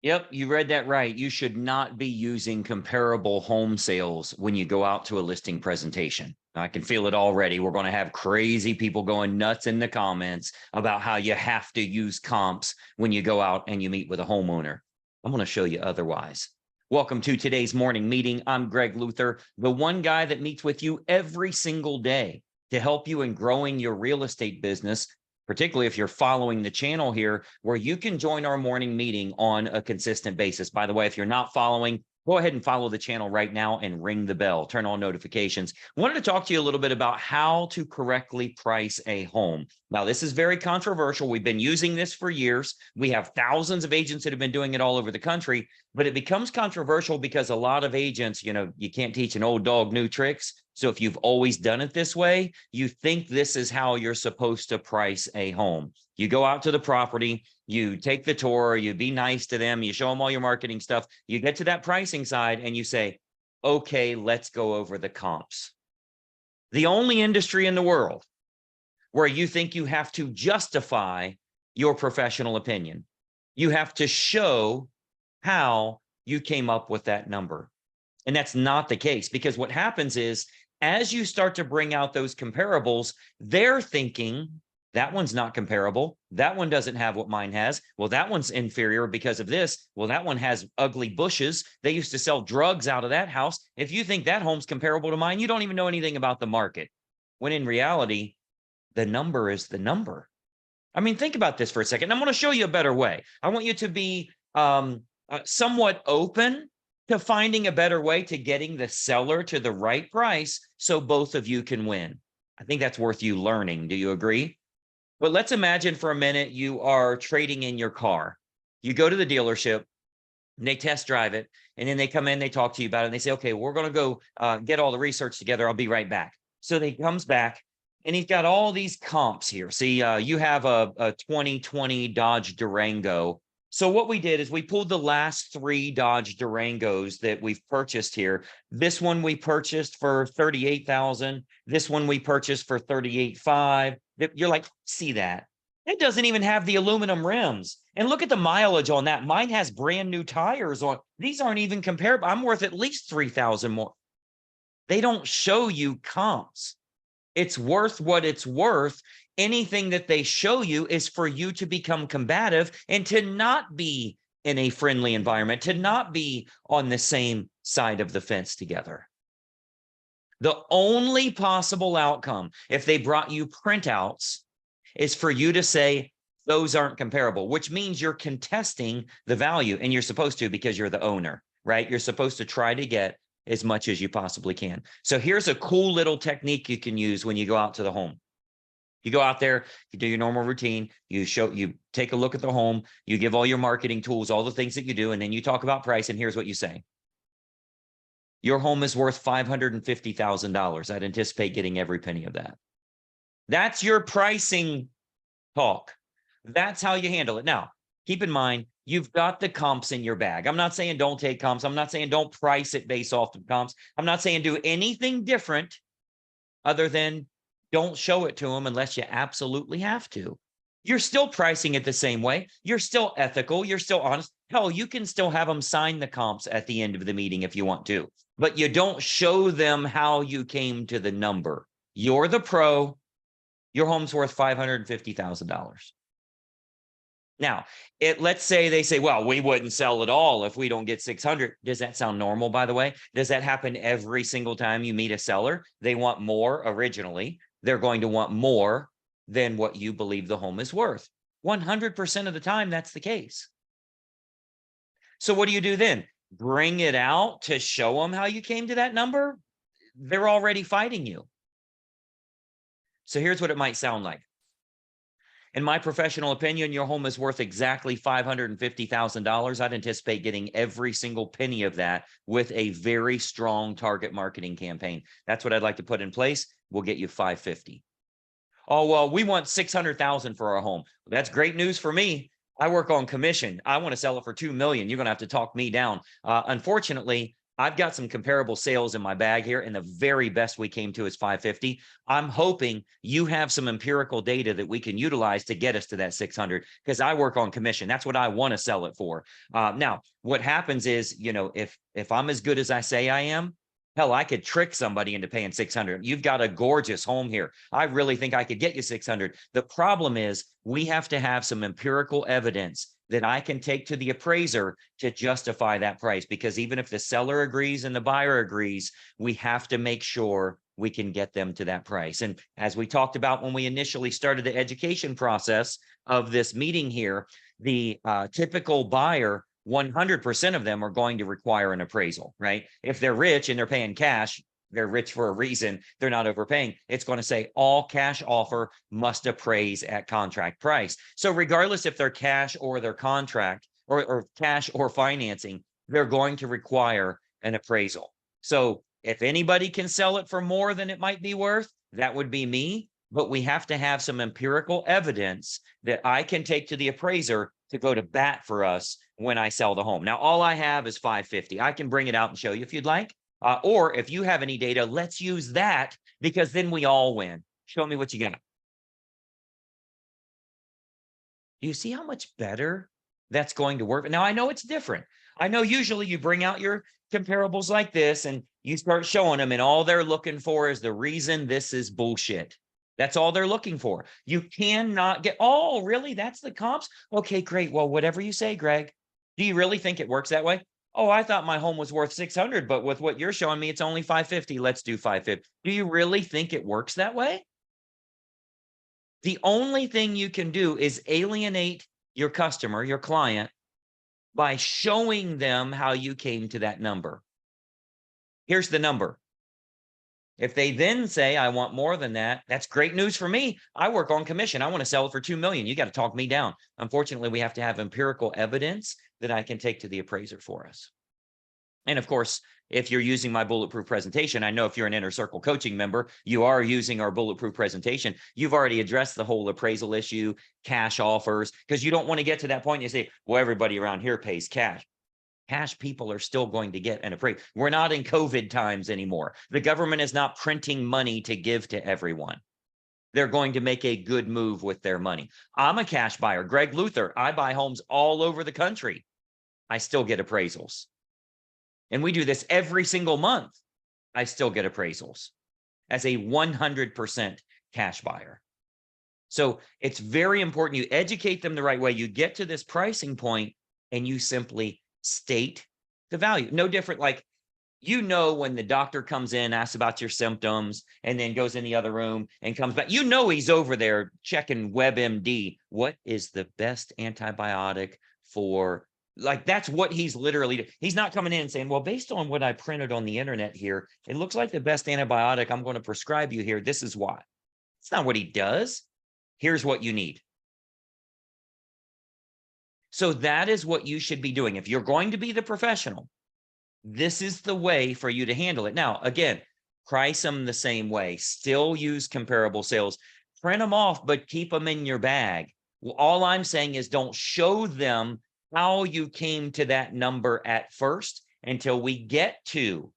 Yep, you read that right. You should not be using comparable home sales when you go out to a listing presentation. I can feel it already. We're going to have crazy people going nuts in the comments about how you have to use comps when you go out and you meet with a homeowner. I'm going to show you otherwise. Welcome to today's morning meeting. I'm Greg Luther, the one guy that meets with you every single day to help you in growing your real estate business, particularly if you're following the channel here, where you can join our morning meeting on a consistent basis. By the way, if you're not following, go ahead and follow the channel right now and ring the bell, turn on notifications. I wanted to talk to you a little bit about how to correctly price a home. Now, this is very controversial. We've been using this for years. We have thousands of agents that have been doing it all over the country, but it becomes controversial because a lot of agents, you can't teach an old dog new tricks. So if you've always done it this way, you think this is how you're supposed to price a home. You go out to the property, you take the tour, you be nice to them, you show them all your marketing stuff, you get to that pricing side and you say, okay, let's go over the comps. The only industry in the world where you think you have to justify your professional opinion. You have to show how you came up with that number. And that's not the case, because what happens is, as you start to bring out those comparables, they're thinking that one's not comparable. That one doesn't have what mine has. Well, that one's inferior because of this. Well, that one has ugly bushes. They used to sell drugs out of that house. If you think that home's comparable to mine, you don't even know anything about the market. When in reality, the number is the number. I mean, think about this for a second. I'm going to show you a better way. I want you to be somewhat open to finding a better way to getting the seller to the right price so both of you can win. I think that's worth you learning. Do you agree? But let's imagine for a minute you are trading in your car. You go to the dealership, and they test drive it, and then they come in, they talk to you about it, and they say, okay, we're going to go get all the research together. I'll be right back. So he comes back, and he's got all these comps here. See, you have a 2020 Dodge Durango. So what we did is we pulled the last 3 Dodge Durangos that we've purchased here. This one we purchased for $38,000. This one we purchased for $38,500. You're like, see that? It doesn't even have the aluminum rims. And look at the mileage on that. Mine has brand new tires on. These aren't even comparable. I'm worth at least $3,000 more. They don't show you comps. It's worth what it's worth. Anything that they show you is for you to become combative and to not be in a friendly environment, to not be on the same side of the fence together. The only possible outcome, if they brought you printouts, is for you to say, those aren't comparable, which means you're contesting the value, and you're supposed to, because you're the owner, right? You're supposed to try to get as much as you possibly can. So here's a cool little technique you can use when you go out to the home. You go out there, you do your normal routine, you take a look at the home, you give all your marketing tools, all the things that you do, and then you talk about price, and here's what you say. Your home is worth $550,000. I'd anticipate getting every penny of that. That's your pricing talk. That's how you handle it. Now, keep in mind, you've got the comps in your bag. I'm not saying don't take comps. I'm not saying don't price it based off of comps. I'm not saying do anything different other than don't show it to them unless you absolutely have to. You're still pricing it the same way. You're still ethical. You're still honest. Hell, you can still have them sign the comps at the end of the meeting if you want to, but you don't show them how you came to the number. You're the pro. Your home's worth $550,000. Now, let's say they say, well, we wouldn't sell it all if we don't get 600. Does that sound normal, by the way? Does that happen every single time you meet a seller? They want more originally. They're going to want more than what you believe the home is worth. 100% of the time, that's the case. So what do you do then? Bring it out to show them how you came to that number? They're already fighting you. So here's what it might sound like. In my professional opinion, your home is worth exactly $550,000. I'd anticipate getting every single penny of that with a very strong target marketing campaign. That's what I'd like to put in place. We'll get you $550,000. Oh, well, we want $600,000 for our home. That's great news for me. I work on commission. I want to sell it for $2 million. You're going to have to talk me down. Unfortunately, I've got some comparable sales in my bag here, and the very best we came to is 550. I'm hoping you have some empirical data that we can utilize to get us to that 600, because I work on commission. That's what I want to sell it for. Now, what happens is, if I'm as good as I say I am, hell, I could trick somebody into paying 600. You've got a gorgeous home here. I really think I could get you 600. The problem is we have to have some empirical evidence that I can take to the appraiser to justify that price, because even if the seller agrees and the buyer agrees, we have to make sure we can get them to that price. And as we talked about when we initially started the education process of this meeting here, the typical buyer, 100% of them are going to require an appraisal, right? If they're rich and they're paying cash, they're rich for a reason, they're not overpaying. It's going to say all cash offer must appraise at contract price. So regardless if they're cash or their contract or cash or financing, they're going to require an appraisal. So if anybody can sell it for more than it might be worth, that would be me. But we have to have some empirical evidence that I can take to the appraiser to go to bat for us when I sell the home. Now, all I have is 550. I can bring it out and show you if you'd like. Or if you have any data, let's use that, because then we all win. Show me what you got. Do you see how much better that's going to work? Now, I know it's different. I know usually you bring out your comparables like this and you start showing them, and all they're looking for is the reason this is bullshit. That's all they're looking for. You cannot get, oh, really? That's the comps? Okay, great. Well, whatever you say, Greg. Do you really think it works that way? Oh, I thought my home was worth 600, but with what you're showing me, it's only 550. Let's do 550. Do you really think it works that way? The only thing you can do is alienate your customer, your client, by showing them how you came to that number. Here's the number. If they then say, I want more than that, that's great news for me. I work on commission. I want to sell it for 2 million. You got to talk me down. Unfortunately, we have to have empirical evidence that I can take to the appraiser for us. And of course, if you're using my bulletproof presentation, I know if you're an Inner Circle coaching member, you are using our bulletproof presentation. You've already addressed the whole appraisal issue, cash offers, because you don't want to get to that point and you say, well, everybody around here pays cash. Cash people are still going to get an appraisal. We're not in COVID times anymore. The government is not printing money to give to everyone. They're going to make a good move with their money. I'm a cash buyer. Greg Luther, I buy homes all over the country. I still get appraisals. And we do this every single month. I still get appraisals as a 100% cash buyer. So it's very important you educate them the right way. You get to this pricing point and you simply state the value. No different, like, when the doctor comes in, asks about your symptoms, and then goes in the other room and comes back, he's over there checking WebMD. What is the best antibiotic for, like, that's what he's literally, he's not coming in and saying, well, based on what I printed on the internet here, it looks like the best antibiotic I'm going to prescribe you here. This is why. It's not what he does. Here's what you need. So that is what you should be doing. If you're going to be the professional, this is the way for you to handle it. Now, again, price them the same way. Still use comparable sales. Print them off, but keep them in your bag. Well, all I'm saying is don't show them how you came to that number at first until we get to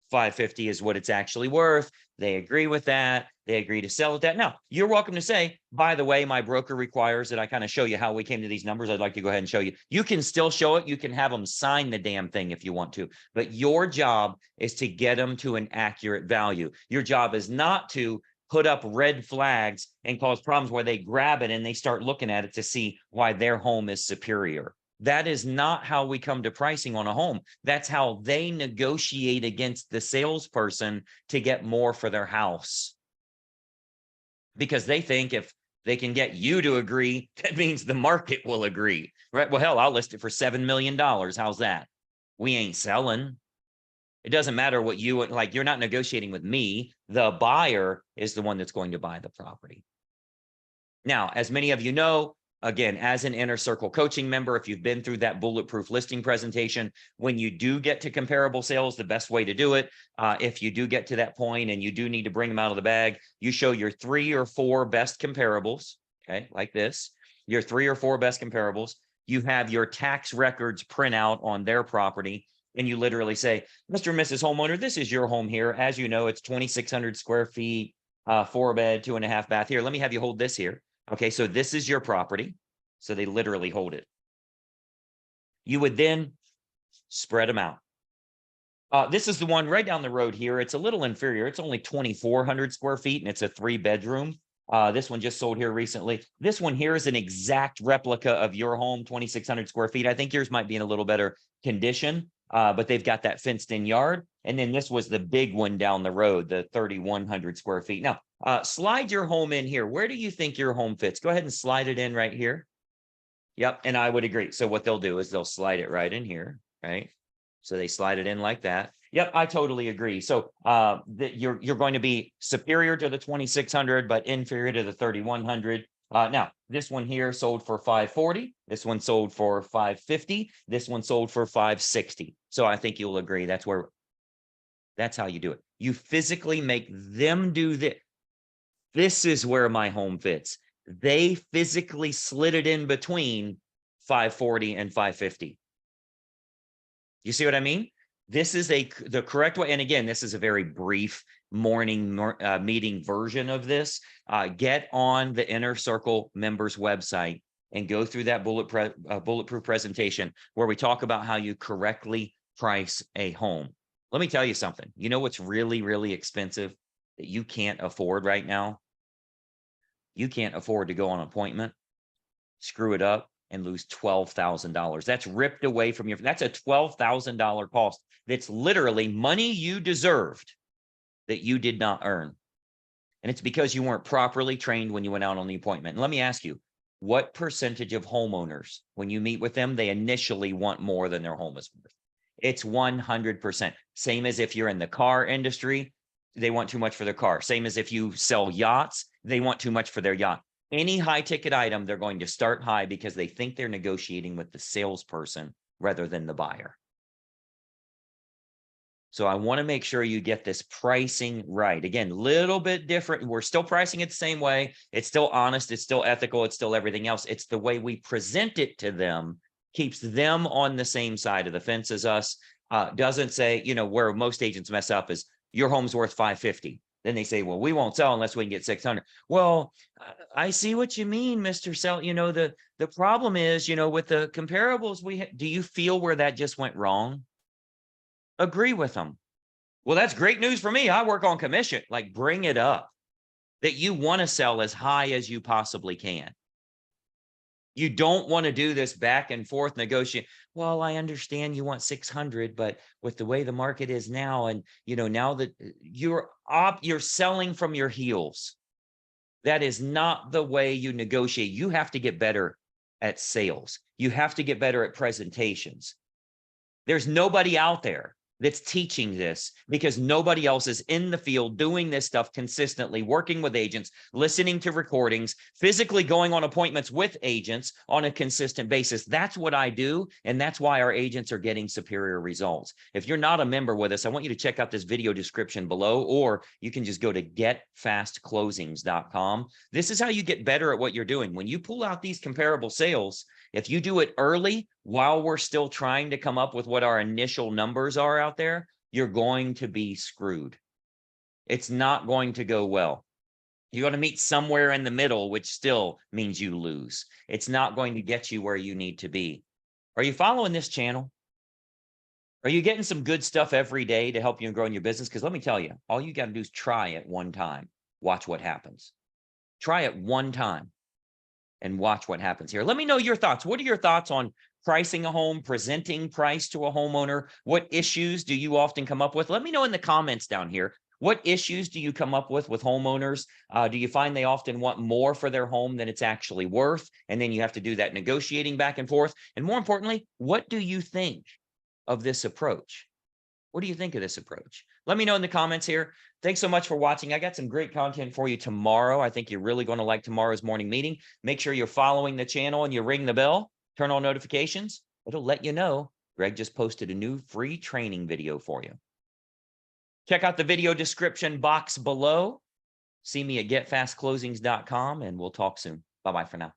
550 is what it's actually worth. They agree with that. They agree to sell at that. Now, you're welcome to say, by the way, my broker requires that I kind of show you how we came to these numbers. I'd like to go ahead and show you. You can still show it. You can have them sign the damn thing if you want to. But your job is to get them to an accurate value. Your job is not to put up red flags and cause problems where they grab it and they start looking at it to see why their home is superior. That is not how we come to pricing on a home. That's how they negotiate against the salesperson to get more for their house. Because they think if they can get you to agree, that means the market will agree, right? Well, hell, I'll list it for $7 million. How's that? We ain't selling. It doesn't matter what you like. You're not negotiating with me. The buyer is the one that's going to buy the property. Now, as many of you know, again, as an Inner Circle coaching member, if you've been through that bulletproof listing presentation, when you do get to comparable sales, the best way to do it, if you do get to that point and you do need to bring them out of the bag, you show your 3 or 4 best comparables, okay, like this, your 3 or 4 best comparables. You have your tax records print out on their property. And you literally say, Mr. and Mrs. Homeowner, this is your home here. As you know, it's 2,600 square feet, 4 bed, 2.5 bath. Here, let me have you hold this here. Okay, so this is your property. So they literally hold it. You would then spread them out. This is the one right down the road here. It's a little inferior. It's only 2,400 square feet and it's a 3-bedroom. This one just sold here recently. This one here is an exact replica of your home, 2,600 square feet. I think yours might be in a little better condition, but they've got that fenced in yard. And then this was the big one down the road, the 3,100 square feet. Now, slide your home in here. Where do you think your home fits? Go ahead and slide it in right here. Yep, and I would agree. So what they'll do is they'll slide it right in here, right? So they slide it in like that. Yep, I totally agree. So you're going to be superior to the 2,600, but inferior to the 3,100. Now, this one here sold for $540. This one sold for $550. This one sold for $560. So I think you'll agree that's how you do it. You physically make them do this. This is where my home fits. They physically slid it in between 540 and 550. You see what I mean? This is the correct way. And again, this is a very brief morning meeting version of this. Get on the Inner Circle members website and go through that bulletproof presentation where we talk about how you correctly price a home. Let me tell you something. You know what's really, really expensive that you can't afford right now? You can't afford to go on an appointment, screw it up, and lose $12,000. That's ripped away from your, that's a $12,000 cost. That's literally money you deserved that you did not earn. And it's because you weren't properly trained when you went out on the appointment. And let me ask you, what percentage of homeowners, when you meet with them, they initially want more than their home is worth? It's 100%. Same as if you're in the car industry, they want too much for their car. Same as if you sell yachts, they want too much for their yacht. Any high ticket item, they're going to start high because they think they're negotiating with the salesperson rather than the buyer. So I want to make sure you get this pricing right. Again, little bit different. We're still pricing it the same way. It's still honest. It's still ethical. It's still everything else. It's the way we present it to them keeps them on the same side of the fence as us. Doesn't say, you know, where most agents mess up is your home's worth $550. Then they say, well, we won't sell unless we can get 600. Well, I see what you mean, Mr. Sell. You know, the problem is, you know, with the comparables, do you feel where that just went wrong? Agree with them. Well, that's great news for me. I work on commission. Like, bring it up that you want to sell as high as you possibly can. You don't want to do this back and forth negotiation. Well, I understand you want 600, but with the way the market is now, and you know, now that you're selling from your heels, that is not the way you negotiate. You have to get better at sales. You have to get better at presentations. There's nobody out there that's teaching this because nobody else is in the field doing this stuff consistently, working with agents, listening to recordings, physically going on appointments with agents on a consistent basis. That's what I do. And that's why our agents are getting superior results. If you're not a member with us, I want you to check out this video description below, or you can just go to getfastclosings.com. This is how you get better at what you're doing. When you pull out these comparable sales, if you do it early, while we're still trying to come up with what our initial numbers are out there, you're going to be screwed. It's not going to go well. You're going to meet somewhere in the middle, which still means you lose. It's not going to get you where you need to be. Are you following this channel? Are you getting some good stuff every day to help you grow in your business? Because let me tell you, all you got to do is try it one time. Watch what happens. Try it one time and watch what happens here. Let me know your thoughts. What are your thoughts on pricing a home, presenting price to a homeowner? What issues do you often come up with? Let me know in the comments down here. What issues do you come up with homeowners? Do you find they often want more for their home than it's actually worth? And then you have to do that negotiating back and forth. And more importantly, what do you think of this approach? What do you think of this approach? Let me know in the comments here. Thanks so much for watching. I got some great content for you tomorrow. I think you're really going to like tomorrow's morning meeting. Make sure you're following the channel and you ring the bell, turn on notifications. It'll let you know Greg just posted a new free training video for you. Check out the video description box below. See me at getfastclosings.com and we'll talk soon. Bye-bye for now.